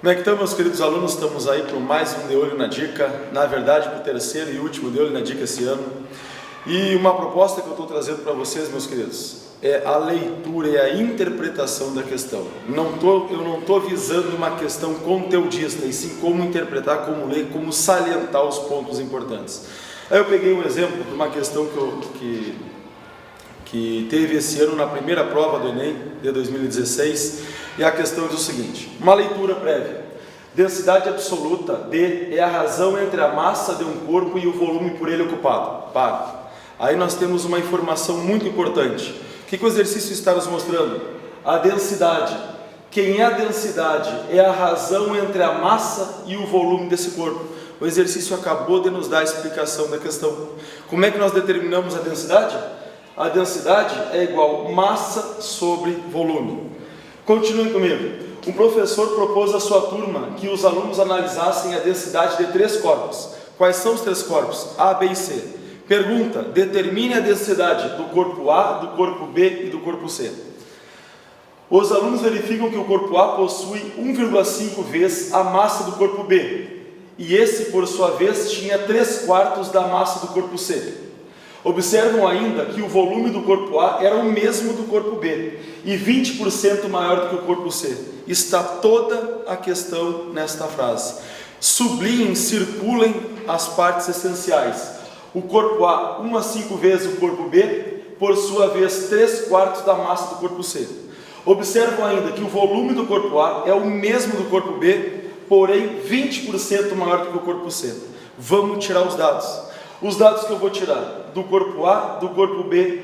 Como é que estão, meus queridos alunos? Estamos aí para mais um De Olho na Dica, na verdade para o terceiro e último De Olho na Dica esse ano. E uma proposta que eu estou trazendo para vocês, meus queridos, é a leitura e a interpretação da questão. Eu não estou visando uma questão conteudista, e sim como interpretar, como ler, como salientar os pontos importantes. Aí eu peguei um exemplo de uma questão que teve esse ano na primeira prova do Enem, de 2016, e a questão diz o seguinte: uma leitura prévia. Densidade absoluta, D, é a razão entre a massa de um corpo e o volume por ele ocupado. Para. Aí nós temos uma informação muito importante. O que o exercício está nos mostrando? A densidade. Quem é a densidade? É a razão entre a massa e o volume desse corpo. O exercício acabou de nos dar a explicação da questão. Como é que nós determinamos a densidade? A densidade é igual massa sobre volume. Continue comigo. Um professor propôs à sua turma que os alunos analisassem a densidade de 3 corpos. Quais são os 3 corpos? A, B e C. Pergunta: determine a densidade do corpo A, do corpo B e do corpo C. Os alunos verificam que o corpo A possui 1,5 vezes a massa do corpo B. E esse, por sua vez, tinha 3/4 da massa do corpo C. Observam ainda que o volume do corpo A era o mesmo do corpo B e 20% maior do que o corpo C. Está toda a questão nesta frase. Sublinhem, circulem as partes essenciais. O corpo A, 1 a 5 vezes o corpo B, por sua vez, 3/4 da massa do corpo C. Observam ainda que o volume do corpo A é o mesmo do corpo B, porém 20% maior do que o corpo C. Vamos tirar os dados. Os dados que eu vou tirar do corpo A, do corpo B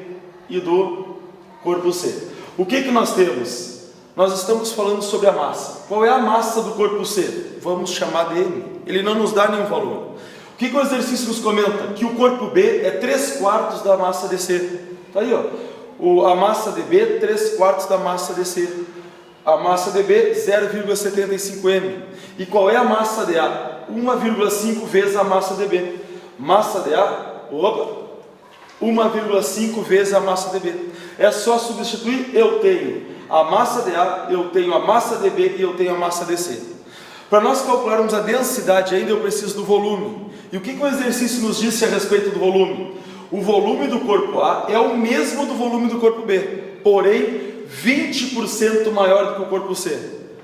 e do corpo C. O que nós temos? Nós estamos falando sobre a massa. Qual é a massa do corpo C? Vamos chamar de M. Ele não nos dá nenhum valor. O que o exercício nos comenta? Que o corpo B é 3/4 da massa de C. Está aí, ó. A massa de B, 3/4 da massa de C. A massa de B, 0,75 M. E qual é a massa de A? 1,5 vezes a massa de B. Massa de A, 1,5 vezes a massa de B. É só substituir. Eu tenho a massa de A, eu tenho a massa de B e eu tenho a massa de C. Para nós calcularmos a densidade ainda eu preciso do volume. E o que o exercício nos disse a respeito do volume? O volume do corpo A é o mesmo do volume do corpo B, porém 20% maior do que o corpo C.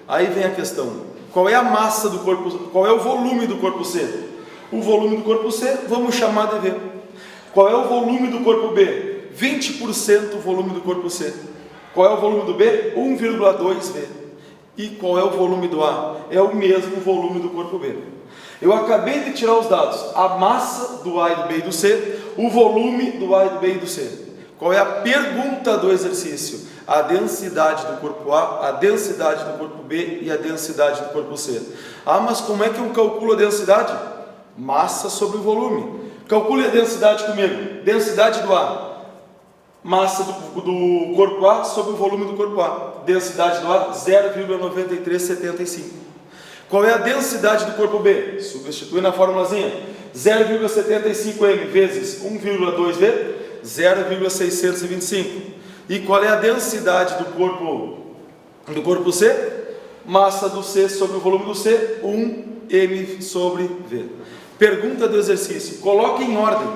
Aí vem a questão: qual é a massa do corpo, qual é o volume do corpo C? O volume do corpo C, vamos chamar de V. Qual é o volume do corpo B? 20% o volume do corpo C. Qual é o volume do B? 1,2 V. E qual é o volume do A? É o mesmo volume do corpo B. Eu acabei de tirar os dados. A massa do A e do B e do C, o volume do A e do B e do C. Qual é a pergunta do exercício? A densidade do corpo A, a densidade do corpo B e a densidade do corpo C. Ah, mas como é que eu calculo a densidade? Massa sobre o volume. Calcule a densidade comigo. Densidade do A. Massa do corpo A sobre o volume do corpo A. Densidade do A, 0,9375. Qual é a densidade do corpo B? Substitui na formulazinha. 0,75 M vezes 1,2 V, 0,625. E qual é a densidade do corpo C? Massa do C sobre o volume do C, 1 M sobre V. Pergunta do exercício. Coloque em ordem.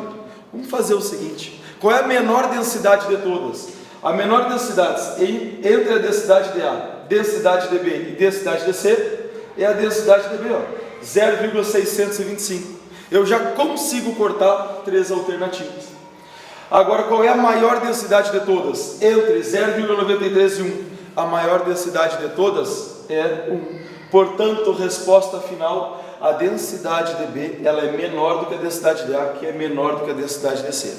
Vamos fazer o seguinte: qual é a menor densidade de todas? A menor densidade entre a densidade de A, densidade de B e densidade de C é a densidade de B, 0,625. Eu já consigo cortar 3 alternativas. Agora, qual é a maior densidade de todas? Entre 0,93 e 1. A maior densidade de todas é 1. Portanto, resposta final: a densidade de B ela é menor do que a densidade de A, que é menor do que a densidade de C.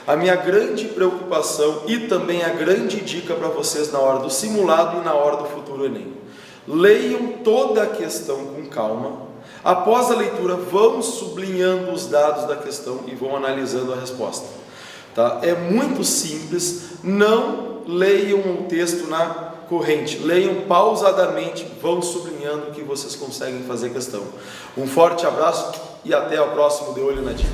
A minha grande preocupação e também a grande dica para vocês na hora do simulado e na hora do futuro Enem: leiam toda a questão com calma. Após a leitura, vão sublinhando os dados da questão e vão analisando a resposta. Tá? É muito simples. Não leiam o texto na corrente, leiam pausadamente, vão sublinhando que vocês conseguem fazer questão. Um forte abraço e até o próximo De Olho na Dica.